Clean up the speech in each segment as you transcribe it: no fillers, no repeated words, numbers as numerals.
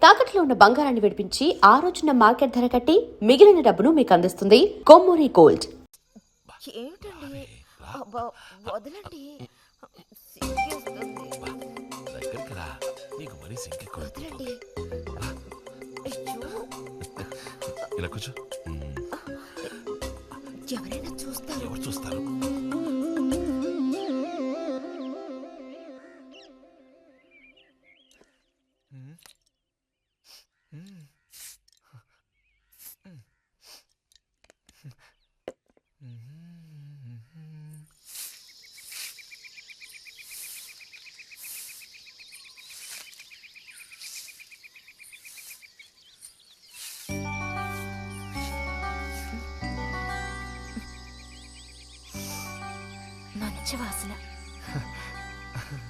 తాకట్లో ఉన్న బంగారాన్ని విడిపించి ఆ రోజున మార్కెట్ ధర కట్టి మిగిలిన డబ్బును మీకు అందిస్తుంది కొమ్మూరి గోల్డ్. ఏమిటండి అబ్బా వదలండి దగ్గరికి రా, నీకు మరీ సింకెక్కువ. వదలండి అయ్యో ఇలా కూర్చో. ఎవరైనా చూస్తారు. ఎవరు చూస్తారు? మంచి వాసన.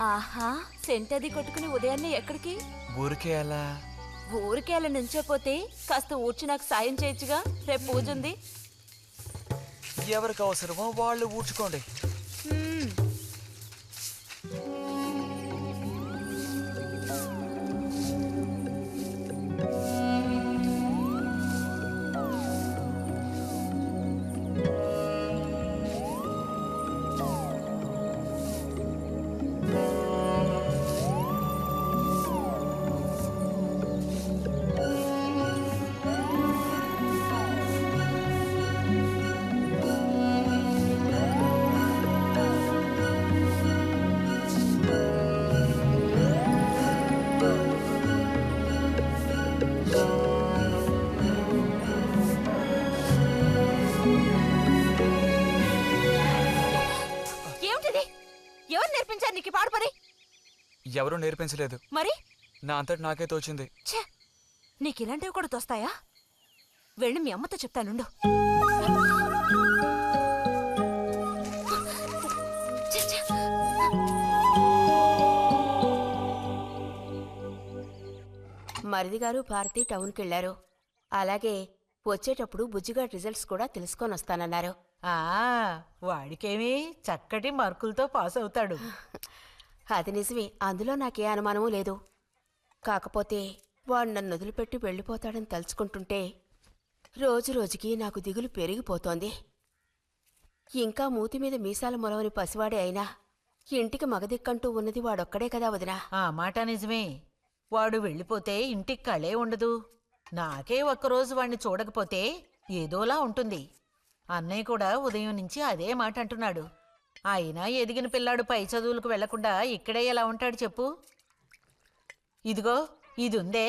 ఆహా, సెంట్ అది కొట్టుకుని ఉదయాన్నే ఎక్కడికి? ఊరికే అలా. ఊరికే అలా నుంచోపోతే కాస్త ఊడ్చి నాకు సాయం చేయొచ్చుగా, రేపు పూజ ఉంది. ఎవరికి అవసరమో వాళ్ళు ఊడ్చుకోండి. ఎవరు నేర్పించారు నీకు పాడు పని? ఎవరూ నేర్పించలేదు, మరి నా అంతటి నాకే తోచింది. నీకు ఇలాంటివి కూడా తోస్తాయా? వెళ్ళి మీ అమ్మతో చెప్తానుండు. మరిది గారు భారతి టౌన్కి వెళ్లారు. అలాగే వచ్చేటప్పుడు బుజ్జిగాడి రిజల్ట్స్ కూడా తెలుసుకొని వస్తానన్నారు. వాడికేమీ చక్కటి మార్కులతో పాస్ అవుతాడు. అది నిజమే, అందులో నాకే అనుమానమూ లేదు. కాకపోతే వాడు నన్ను వదిలిపెట్టి వెళ్ళిపోతాడని తలుచుకుంటుంటే రోజు రోజుకి నాకు దిగులు పెరిగిపోతోంది. ఇంకా మూతి మీద మీసాల మొలవని పసివాడే అయినా ఇంటికి మగదిక్కంటూ ఉన్నది వాడొక్కడే కదా వదినా. ఆ మాట నిజమే. వాడు వెళ్ళిపోతే ఇంటికి కళే ఉండదు. నాకే ఒక్కరోజు వాణ్ణి చూడకపోతే ఏదోలా ఉంటుంది. అన్నయ్య కూడా ఉదయం నుంచి అదే మాట అంటున్నాడు. అయినా ఎదిగిన పిల్లాడు పై చదువులకు వెళ్లకుండా ఇక్కడే ఎలా ఉంటాడు చెప్పు? ఇదిగో ఇది ఉందే,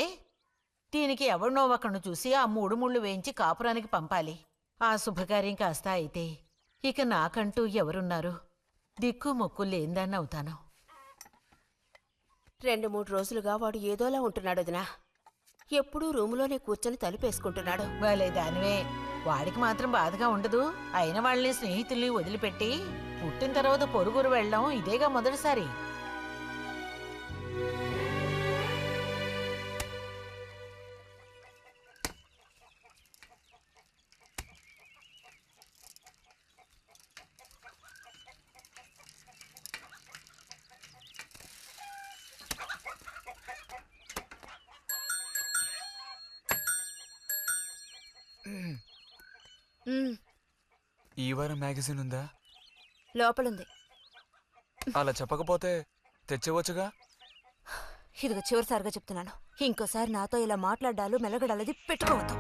దీనికి ఎవరినో ఒకను చూసి ఆ 3 ముళ్ళు వేయించి కాపురానికి పంపాలి. ఆ శుభకార్యం కాస్త అయితే ఇక నాకంటూ ఎవరున్నారు? దిక్కు మొక్కు లేందాన్ని అవుతాను. 2-3 రోజులుగా వాడు ఏదోలా ఉంటున్నాడు వదినా. ఎప్పుడూ రూములోనే కూర్చొని తలుపేసుకుంటున్నాడు. వాలే దానివే, వాడికి మాత్రం బాధగా ఉండదు. అయిన వాళ్ళని స్నేహితుల్ని వదిలిపెట్టి పుట్టిన తర్వాత పొరుగురు వెళ్ళడం ఇదేగా మొదటిసారి. ఈ వారం మ్యాగజైన్ ఉందా? లోపలుంది. అలా చెప్పకపోతే తెచ్చేవచ్చుగా. ఇదిగో చివరిసారిగా చెప్తున్నాను, ఇంకోసారి నాతో ఇలా మాట్లాడాలు మెలగడాలది పెట్టుకోవద్దు.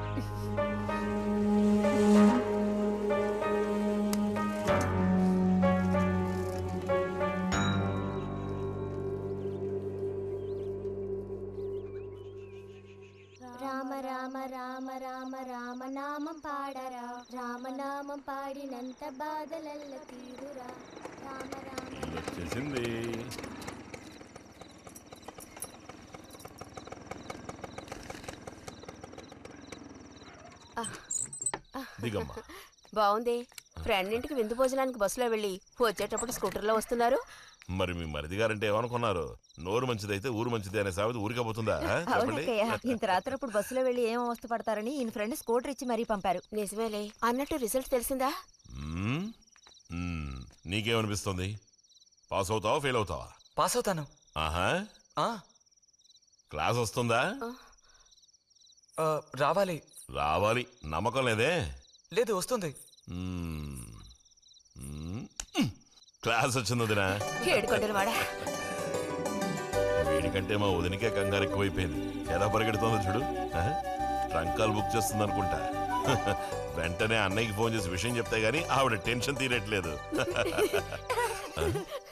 రామ రామ రామ రామ రామ నామం పాడరా, రామనామం పాడినంత బాధలల్ల తీరురా. రామ రామ చేసింది. దిగమ్మా. బావుంది. ఫ్రెండ్ ఇంటికి విందు భోజనానికి బస్సులో వెళ్ళి వచ్చేటప్పుడు స్కూటర్లో వస్తున్నారు. మరి మీ మరిది గారంటే ఏమనుకున్నారు? నోరు మంచిదైతే ఊరు మంచిది అనే సామెత ఊరికపోతుందా? చెప్పండి. ఇంత రాత్రప్పుడు బస్సులో వెళ్ళి ఏం అవస్థ పడతారని ఈయన ఫ్రెండ్ స్కూటర్ ఇచ్చి మరీ పంపారు. నిజమేలే. అన్నట్టు రిజల్ట్ తెలిసిందా? నీకేమనిపిస్తుంది? పాస్ అవుతావా, ఫెయిల్ అవుతావా? పాస్ అవుతాను. ఆహా, క్లాస్ వస్తుందా? రావాలి. రావాలి నమ్మకం లేదే. లేదు, వస్తుంది. మ్మ్. మ్మ్. క్లాస్ వచ్చింది వదినా. ఏడుకొండలు వాడా. వీడికంటే మా వదినకే కంగారు ఎక్కువైపోయింది. ఎలా పరిగెడుతుందో చూడు. ట్రంకాలు బుక్ చేస్తుంది అనుకుంటా. వెంటనే అన్నయ్యకి ఫోన్ చేసి విషయం చెప్తే గానీ ఆవిడ టెన్షన్ తీరట్లేదు.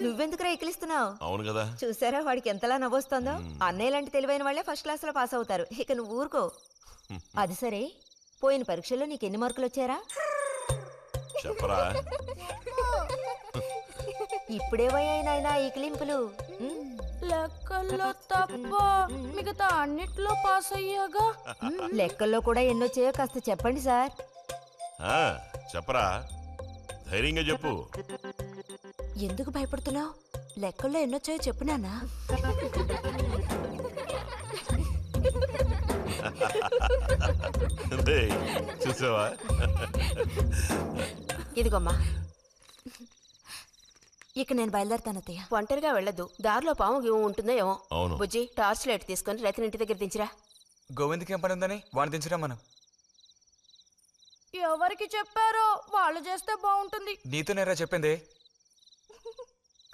నువ్వెందుకురా ఎక్కిలిస్తున్నావు? అవును కదా. చూసారా వాడికి ఎంతలా నవ్వొస్తుందో. అన్నయ్య లాంటి తెలివైన వాళ్ళే ఫస్ట్ క్లాస్ లో పాస్ అవుతారు. ఇక నువ్వు ఊరుకో. అది సరే, పోయిన పరీక్షల్లో నీకు ఎన్ని మార్కులు వచ్చారా? చెప్పరా. ఇప్పుడేవయ్యాయి నాయనా ఈ క్లింపులు? లెక్కల్లో తప్ప మిగతా అన్నిట్లో పాస్ అయ్యాగా. లెక్కల్లో కూడా ఎన్నొచ్చాయో కాస్త చెప్పండి సార్. ఆ, చెప్పరా, ధైర్యంగా చెప్పు. ఎందుకు భయపడుతున్నావు? లెక్కల్లో ఎన్నొచ్చాయో చెప్పు నాన్న. రేయ్, చూసావా? ఇదిగోమ్మా. ఇక నేను బయలుదేరుతాను అత్తయ్య. ఒంటరిగా వెళ్ళొద్దు, దారిలో పాము గీము ఉంటుందో ఏమో. అవును. బుజ్జి, టార్చ్ లైట్ తీసుకొని రతిని ఇంటి దగ్గర దించిరా. గోవింద్కి ఏం పని ఉందని వాడిని దించరా మనం. ఎవరికి చెప్పారో వాళ్ళు చేస్తే బాగుంటుంది. నీతో నేరా చెప్పింది.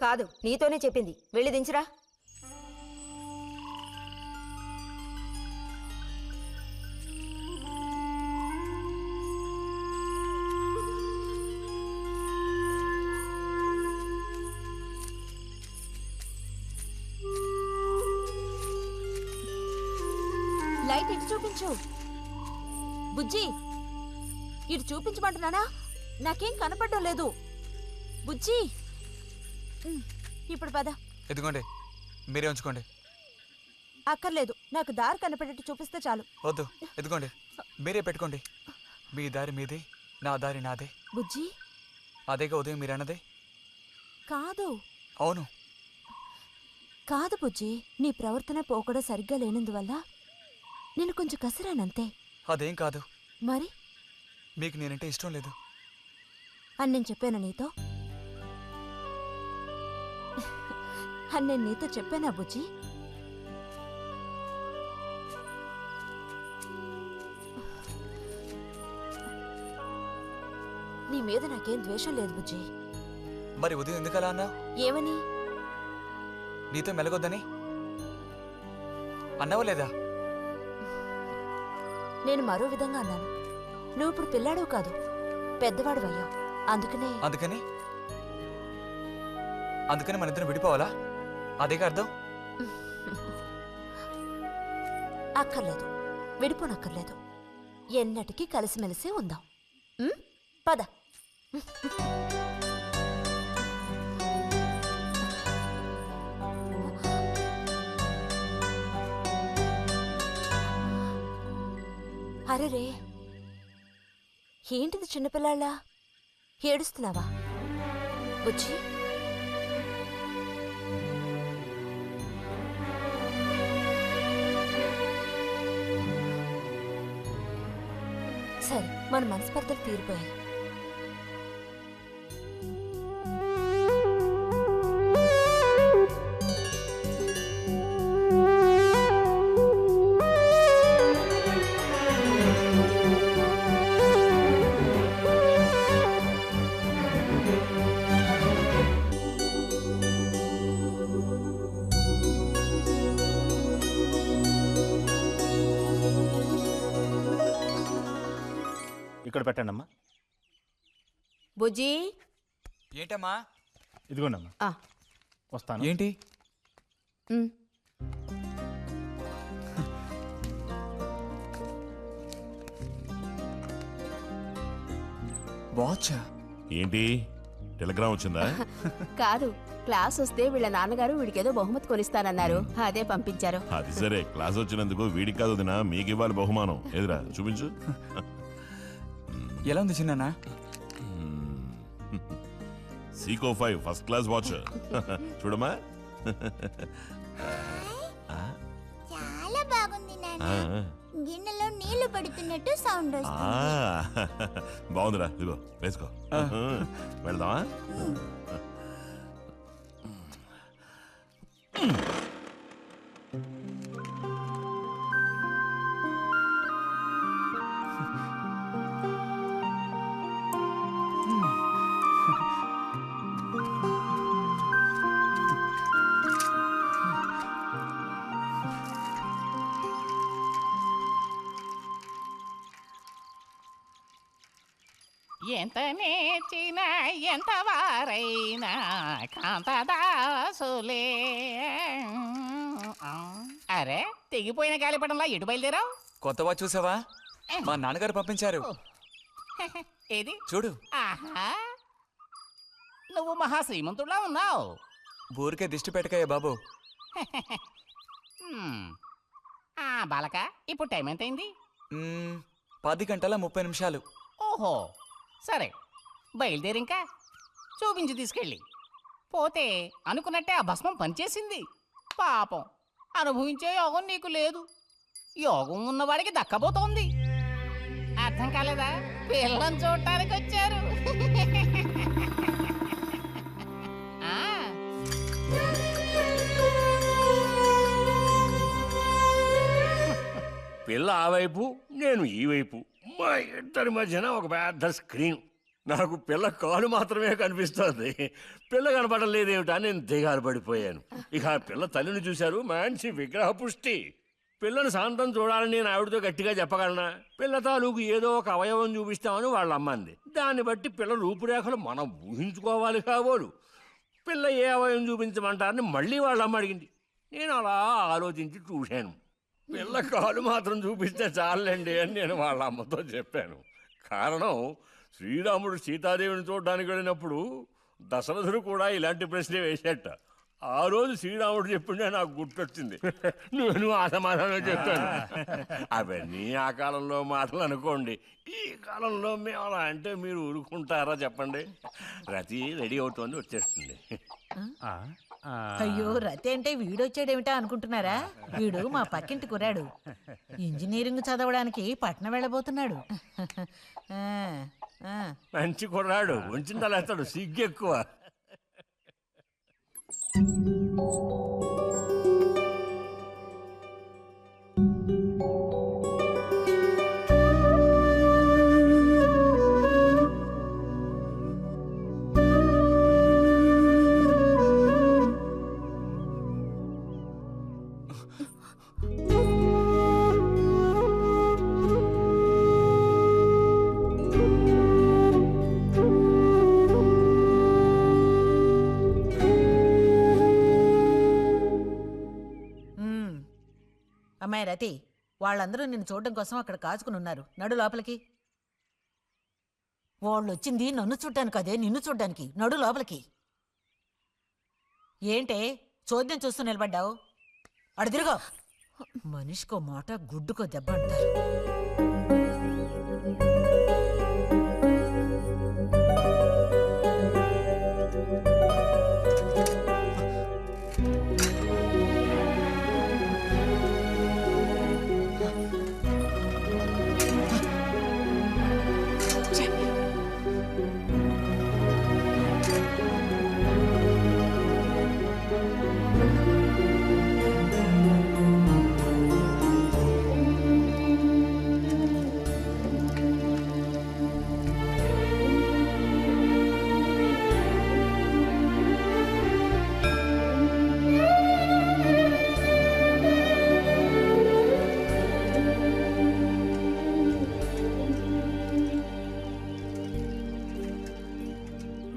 కాదు, నీతోనే చెప్పింది. వెళ్ళి దించురా. లైట్ ఇటు చూపించు. బుజ్జి, ఇటు చూపించమంటున్నానా? నాకేం కనపడడం లేదు. బుజ్జి, ఇప్పుడు పద. ఎదుగోండి, మీరే ఉంచుకోండి. అక్కర్లేదు, నాకు దారి కనపడేట్టు చూపిస్తే చాలు. వద్దు, ఎదుగోండి, మీరే పెట్టుకోండి. మీ దారి మీదే, నా దారి నాదే. బుజ్జి, అదేగా ఉదయం మీరు అన్నదే. కాదు అవును. కాదు బుజ్జి, నీ ప్రవర్తన పోకడ సరిగ్గా లేనందువల్ల నేను కొంచెం కసిరానంతే. అదేం కాదు. మరి మీకు నేనంటే ఇష్టం లేదు అని నేను చెప్పాను నీతో? అని నేను నీతో చెప్పానా బుజ్జి? నీ మీద నాకేం ద్వేషం లేదు బుజ్జి. మరి ఉదయం ఎందుకలా అన్నావు? ఏమని? నీతో మెలగొద్దని అన్నావా లేదా? నేను మరో విధంగా అన్నాను. నువ్వు ఇప్పుడు పిల్లాడు కాదు, పెద్దవాడు అయ్యావు. అందుకనే అందుకని మన ఇద్దరం విడిపోవాలా? అదేగా అర్థం. అక్కర్లేదు, విడిపోనక్కర్లేదు. ఎన్నటికీ కలిసిమెలిసి ఉందాం. పద. అరెరే, ఏంటిది చిన్నపిల్లాళ్ళ ఏడుస్తున్నావా బుజ్జి? సరే, మన మనస్పర్ధలు తీరిపోయాయి. ఇక్కడ పెట్టండి అమ్మా. బుజ్జి, ఏంటమ్మా? ఇదిగోండి అమ్మా. ఆ, వస్తాను. ఏంటి? వాచా? ఏంటి, టెలిగ్రామ్ వచ్చిందా? కాదు, క్లాస్ వస్తే వీళ్ళ నాన్నగారు వీడికేదో బహుమతి కొనిస్తానన్నారు, అదే పంపించారు. అది సరే, క్లాస్ వచ్చినందుకు వీడికి కాదు వదినా, మీకు ఇవ్వాలి బహుమానం. ఎదురా చూపించు. ఎలా ఉంది చిన్న? Seeko 5 first class watch. చూడమ్మా. చాలా బాగుంది నాన్న. గిన్నెలో నీళ్లు పడుతున్నట్టు సౌండ్ వస్తుంది. బాగుందిరా, ఇదిగో వేసుకో. వెళ్దామా? ఎంత నేర్చినా ఎంత వారైనా కాంతదాసులే. అరే తెగిపోయిన గాలిపటంలా ఎటు బయలుదేరావు? కొత్తవా చూసావా? మా నాన్నగారు పంపించారు. ఏది చూడు. ఆహా, నువ్వు మహా శ్రీమంతుడులా ఉన్నావు. ఊరికే దిష్టి పెట్టకయ్యా బాబు. బాలక, ఇప్పుడు టైం ఎంతైంది? 10 గంటల 30 నిమిషాలు. ఓహో, సరే బయలుదేరి ఇంకా చూపించి తీసుకెళ్ళి. పోతే అనుకున్నట్టే ఆ భస్మం పనిచేసింది. పాపం అనుభవించే యోగం నీకు లేదు. యోగం ఉన్నవాడికి దక్కబోతోంది. అర్థం కాలేదా? పిల్లని చూడటానికి వచ్చారు. ఆ, పిల్ల ఆ వైపు, నేను ఈ వైపు, మా ఇద్దరి మధ్యన ఒక పెద్ద స్క్రీన్. నాకు పిల్ల కాలు మాత్రమే కనిపిస్తోంది. పిల్ల కనపడడం లేదేమిటా నేను దిగాలు పడిపోయాను. ఇక ఆ పిల్ల తల్లిని చూశారు, మంచి విగ్రహ పుష్టి. పిల్లని శాంతం చూడాలని నేను ఆవిడతో గట్టిగా చెప్పగలనా? పిల్ల తాలూకు ఏదో ఒక అవయవం చూపిస్తామని వాళ్ళ అమ్మంది. దాన్ని బట్టి పిల్ల రూపురేఖలు మనం ఊహించుకోవాలి కాబోలు. పిల్ల ఏ అవయవం చూపించమంటారని మళ్ళీ వాళ్ళ అమ్మ అడిగింది. నేను అలా ఆలోచించి చూశాను. పిల్ల కాలు మాత్రం చూపిస్తే చాలండి అని నేను వాళ్ళ అమ్మతో చెప్పాను. కారణం, శ్రీరాముడు సీతాదేవిని చూడడానికి వెళ్ళినప్పుడు దశరథుడు కూడా ఇలాంటి ప్రశ్నే వేసేట. ఆ రోజు శ్రీరాముడు చెప్పిండే నాకు గుర్తొచ్చింది. నేను ఆ సమాధానం చెప్పాను. అవన్నీ ఆ కాలంలో మాటలు అనుకోండి. ఈ కాలంలో మేము అలా అంటే మీరు ఊరుకుంటారా చెప్పండి? రతి రెడీ అవుతోంది, వచ్చేస్తుంది. అయ్యో, రతి అంటే వీడొచ్చాడేమిటా అనుకుంటున్నారా? వీడు మా పక్కింటి కుర్రాడు. ఇంజనీరింగ్ చదవడానికి పట్నం వెళ్ళబోతున్నాడు. ఆ, ఆ. మంచి కుర్రాడు, ఉంచిందా లేస్తాడు, సిగ్గు ఎక్కువ. అమ్మాయి రతి, వాళ్ళందరూ నిన్ను చూడడం కోసం అక్కడ కాచుకుని ఉన్నారు. నడు లోపలికి. వాళ్ళు వచ్చింది నన్ను చూడ్డానికి అదే, నిన్ను చూడ్డానికి. నడు లోపలికి. ఏంటే చోద్యం చూస్తూ నిలబడ్డావు? అడు తిరుగో. మనిషికో మాట, గుడ్డుకో దెబ్బ అంటారు.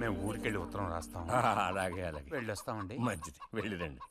మేము ఊరికెళ్ళి ఉత్తరం రాస్తాం. అలాగే అలాగే, వెళ్ళొస్తామండి. మంచిది, వెళ్ళిరండి.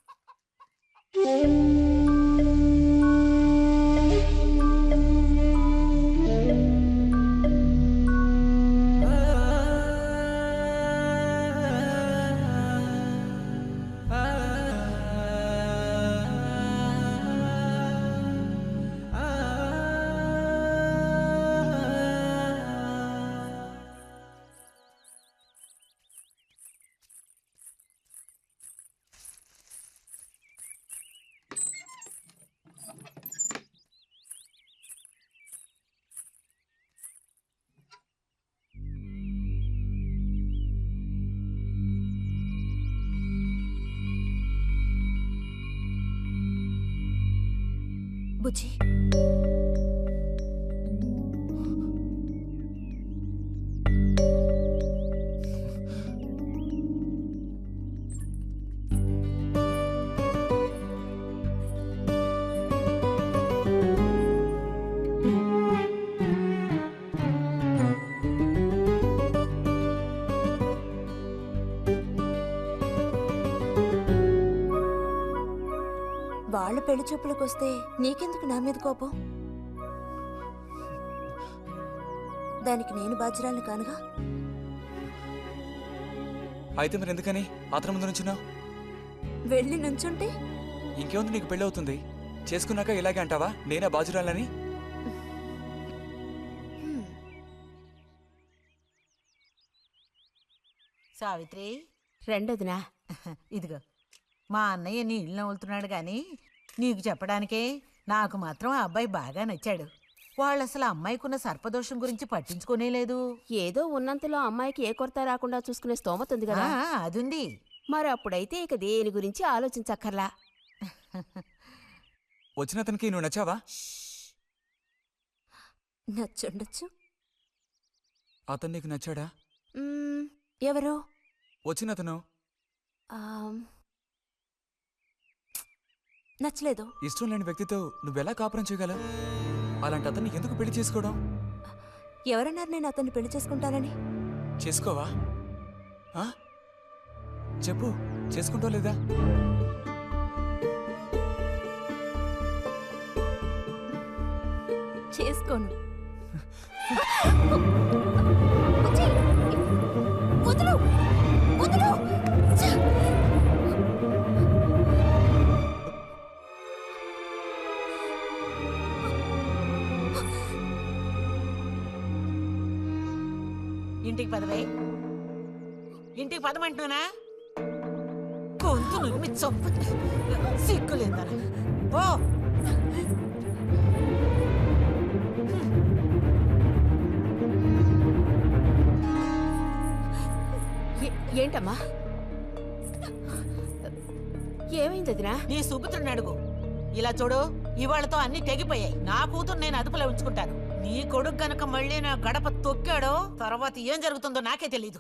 బుజ్జి, పెళ్లి చూపులకు వస్తే నీకెందుకు నా మీద కోపం? దానికి నేను బాధ్యురాలు కానుగా. అయితే మరి ఎందుకని ఆత్రం ముందు నుంచున్నావు? వెళ్ళి నుంచుంటే ఇంకేముంది, నీకు పెళ్ళి అవుతుంది. చేసుకున్నాక ఇలాగే అంటావా నేనా బాజురాలని? సావిత్రి, రెండోదినా. ఇదిగో మా అన్నయ్య నీ ఇల్లు నవ్వులుతున్నాడు గాని నీకు చెప్పడానికే నాకు మాత్రం ఆ అబ్బాయి బాగా నచ్చాడు. వాళ్ళు అసలు అమ్మాయికున్న సర్పదోషం గురించి పట్టించుకోనే లేదు. ఏదో ఉన్నంతలో అమ్మాయికి ఏ కొరత రాకుండా చూసుకునే స్తోమత ఉంది కదా. అదుంది. మరి అప్పుడైతే ఇక దేని గురించి ఆలోచించక్కర్లా. వచ్చిన అతనికి నువ్వు నచ్చావా? నచ్చుండొచ్చు. అతను నీకు నచ్చాడా? ఎవరు? వచ్చిన అతను నచ్చలేదు. ఇష్టం లేని వ్యక్తితో నువ్వెలా కాపురం చేయగలవు? అలాంటి అతన్ని ఎందుకు పెళ్లి చేసుకోవడం? ఎవరన్నారు నేను అతన్ని పెళ్లి చేసుకుంటానని? చేసుకోవా? చెప్పు, చేసుకుంటావు లేదా? చేసుకోను. ఇంటికి పదవే. ఇంటికి పదమంటున్నా గొంతు నువ్వు చొప్పు సిగ్గులేదా? ఓ ఏంటమ్మా, ఏమైంది వదినా? నీ సుపుత్రుని అడుగు. ఇలా చూడు, ఇవాళతో అన్ని తెగిపోయాయి. నా కూతురు నేను అదుపులో ఉంచుకుంటాను. నీ కొడుకు గనక మళ్ళీ నా గడప తొక్కాడో తర్వాత ఏం జరుగుతుందో నాకే తెలీదు.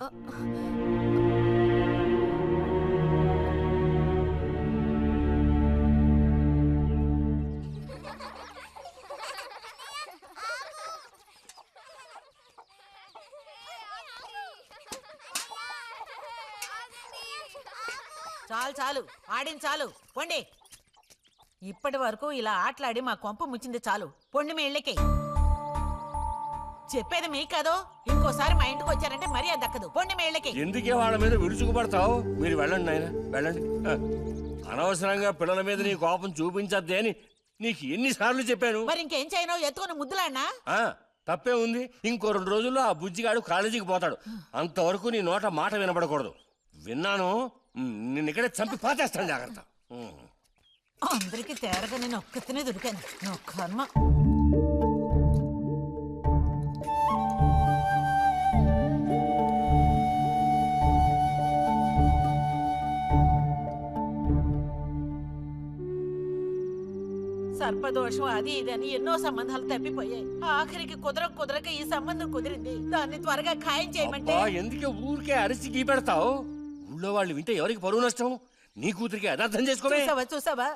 చాలు చాలు, ఆడిన చాలు, పొండి. ఇప్పటి వరకు ఇలా ఆటలాడి మా కొంప ముచ్చింది చాలు. పొండి మీ ఇళ్ళకి. చెప్పేది మీకు కాదో, ఇంకోసారి మా ఇంటికి వచ్చారంటే మర్యాద దక్కదు. పొండి మీ ఇళ్ళకి. ఎందుకే వాళ్ళ మీద విరుచుకుపడతావు? మీరు వెళ్ళండి నాయన, వెళ్ళండి. అనవసరంగా పిల్లల మీద నీ కోపం చూపించద్దే అని నీకు ఎన్నిసార్లు చెప్పాను. మరి ఇంకేం చేయను? ఎత్తుకుని ముద్దులాడినా తప్పే ఉంది. ఇంకో 2 రోజుల్లో ఆ బుజ్జిగాడు కాలేజీకి పోతాడు. అంతవరకు నీ నోట మాట వినపడకూడదు. విన్నాను, నిన్ను ఇక్కడే చంపి పాతేస్తాను. జాగ్రత్త. అందరికి తేరగా నేను ఒక్కతనే దొరికాను. నా కర్మ. సర్పదోషం అది ఇదని ఎన్నో సంబంధాలు తప్పిపోయాయి. ఆఖరికి కుదరక ఈ సంబంధం కుదిరింది. దాన్ని త్వరగా ఖాయం చేయమంటే ఎందుకే ఊరికే అరిసి గీ పెడతావు? ఊళ్ళో వాళ్ళు వింటే ఎవరికి పరువు నష్టం? నీ కూతురికి అదర్థం చేసుకోవే. చూసావా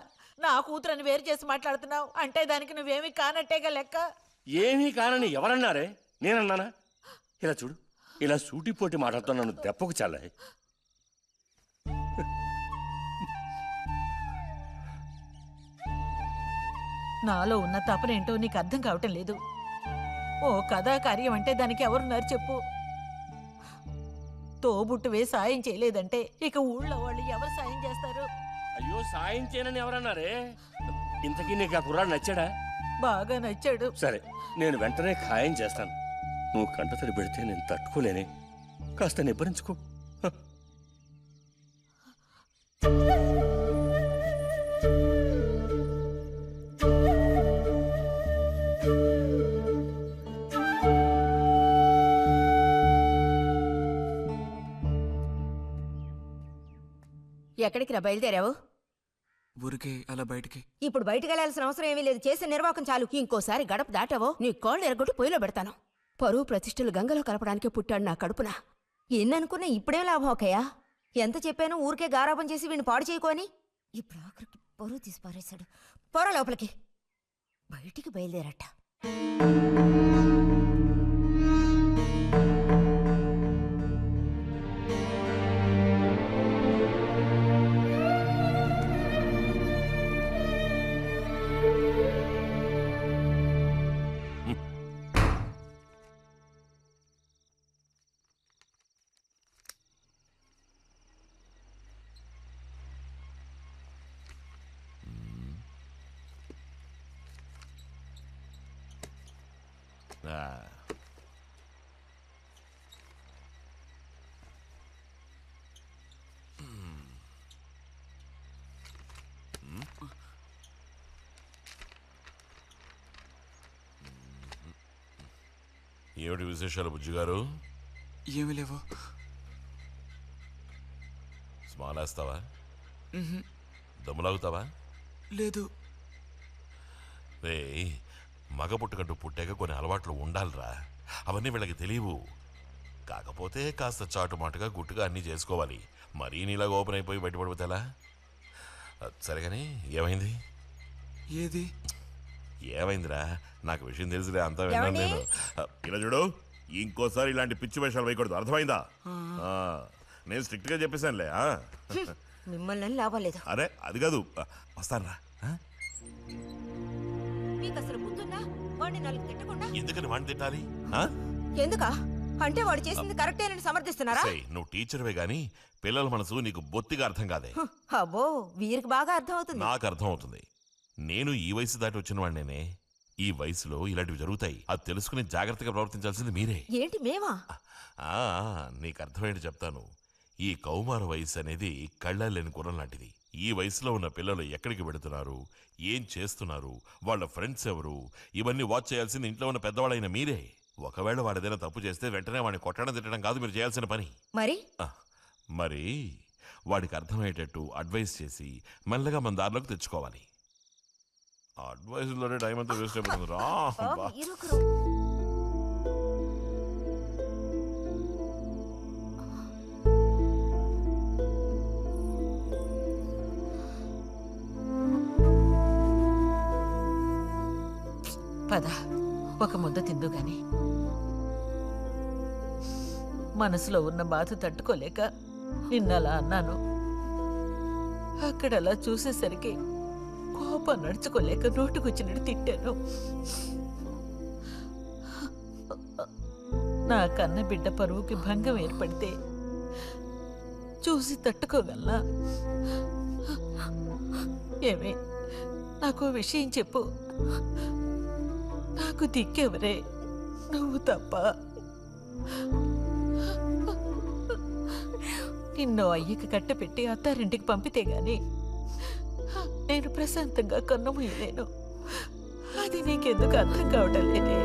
నా కూతురని వేరు చేసి మాట్లాడుతున్నావు అంటే దానికి నువ్వేమీ కానట్టేగా లెక్క. ఏమీ కానని ఎవరన్నారే? నేనన్నానా? ఇలా చూడు, ఇలా సూటిపోటి మాటలతో నన్ను దెప్పకు చాలే. నాలో ఉన్న తపనేంటో నీకు అర్థం కావటం లేదు. ఓ కథా కార్యం అంటే దానికి ఎవరున్నారు చెప్పు? తోబుట్టువే సాయం చేయలేదంటే ఇక ఊళ్ళో వాళ్ళు ఎవరు సాయం చేస్తారు? అయ్యో, సాయం చేయనని ఎవరన్నారే? ఇంతకీ నీకు ఆ కుర్రాడు నచ్చాడా? బాగా నచ్చాడు. సరే, నేను వెంటనే ఖాయం చేస్తాను. నువ్వు కంటతడి పెడితే నేను తట్టుకోలేనే. కాస్త నిబ్బరించుకో. ఎక్కడికి రా బయలుదేరావు? ఊరికే అలా బయటికి. ఇప్పుడు బయటకు వెళ్లాల్సిన అవసరం ఏమీ లేదు. చేసిన నిర్వాహకం చాలు. ఇంకోసారి గడప దాటావో నీ కాళ్ళు ఎరగొట్టి పొయ్యిలో పెడతాను. పరువు ప్రతిష్టలు గంగలో కలపడానికి పుట్టాడు నా కడుపున. ఎన్ననుకున్నా ఇప్పుడేం లాభం ఒకయ్యా? ఎంత చెప్పాను ఊరికే గారాపం చేసి వీడిని పాడు చేయకోని. ఇప్పుడు ఆఖరికి పరువు తీసి పారేశాడు. పొర లోపలికి. బయటికి బయలుదేరట. ఆ. ఏమిటి విశేషాలు బుజ్జిగారు? ఏమి లేవు. స్మాల్ వేస్తావా? దమ్ములాగుతావా? లేదు. రే, మగ పుట్టుకంటూ పుట్టాక కొన్ని అలవాట్లు ఉండాలిరా. అవన్నీ వీళ్ళకి తెలియవు. కాకపోతే కాస్త చాటుమాటుగా గుట్టుగా అన్నీ చేసుకోవాలి. మరీ నీలాగా ఓపెన్ అయిపోయి బయటపడిపోతే ఎలా? సరే కానీ ఏమైంది? ఏది? ఏమైందిరా? నాకు విషయం తెలుసులే, అంతా విన్నాను నేను. ఇలా చూడు, ఇంకోసారి ఇలాంటి పిచ్చి వేషాలు వేయకూడదు, అర్థమైందా? నేను స్ట్రిక్ట్ గా చెప్పేశానులే. మిమ్మల్ని లాభం లేదు. అరే అది కాదు, వస్తానురా. మీకు అసలు బుద్ధుందా? వాడిని నాలుగు తిట్టకుండా. ఎందుకని వాడిని తిట్టాలి? ఎందుకా? అంటే వాడు చేసింది కరెక్టేనని సమర్థిస్తున్నారా? నువ్వు టీచర్వే గాని పిల్లల మనసు నీకు బొత్తిగా అర్థం కాదే. అబ్బో, వీరికి బాగా అర్థం అవుతుంది. నాకు అర్థం అవుతుంది. నేను ఈ వయసు దాటి వచ్చిన వాడినేనే. ఈ వయసులో ఇలాంటివి జరుగుతాయి. అది తెలుసుకుని జాగ్రత్తగా ప్రవర్తించాల్సింది మీరే. ఏంటి మేమా? నీకు అర్థమేంటి చెప్తాను. ఈ కౌమార వయసు అనేది కళ్ళలేని గుర్రం లాంటిది. ఈ వయసులో ఉన్న పిల్లలు ఎక్కడికి వెళుతున్నారు, ఏం చేస్తున్నారు, వాళ్ళ ఫ్రెండ్స్ ఎవరు, ఇవన్నీ వాచ్ చేయాల్సింది ఇంట్లో ఉన్న పెద్దవాళ్ళైన మీరే. ఒకవేళ వాడేదైనా తప్పు చేస్తే వెంటనే వాడిని కొట్టడం తిట్టడం కాదు మీరు చేయాల్సిన పని. మరి వాడికి అర్థమయ్యేటట్టు అడ్వైస్ చేసి మెల్లగా మన దారిలోకి తెచ్చుకోవాలి. అడ్వైస్లోనే టైం అంతా వేస్ట్ అయిపోతుంది రా. పద, ఒక ముద్ద తిందు గాని. మనసులో ఉన్న బాధ తట్టుకోలేక నిన్నలా అన్నాను. అక్కడలా చూసేసరికి కోపం నడుచుకోలేక నోటుకొచ్చినట్టు తిట్టాను. నా కన్న బిడ్డ పరువుకి భంగం ఏర్పడితే చూసి తట్టుకోగలనా? ఏమే, నాకు విషయం చెప్పు. నాకు దిక్కెవరే? నువ్వు తప్ప. నిన్నో అయ్యకి కట్టపెట్టి అత్తారింటికి పంపితే గాని నేను ప్రశాంతంగా కన్నుమూయలేను. అది నీకెందుకు అర్థం కావటం లేదే?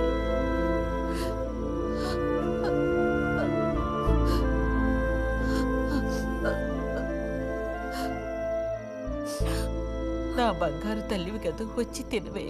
నా బంగారు తల్లివి కదూ, వచ్చి తినవే.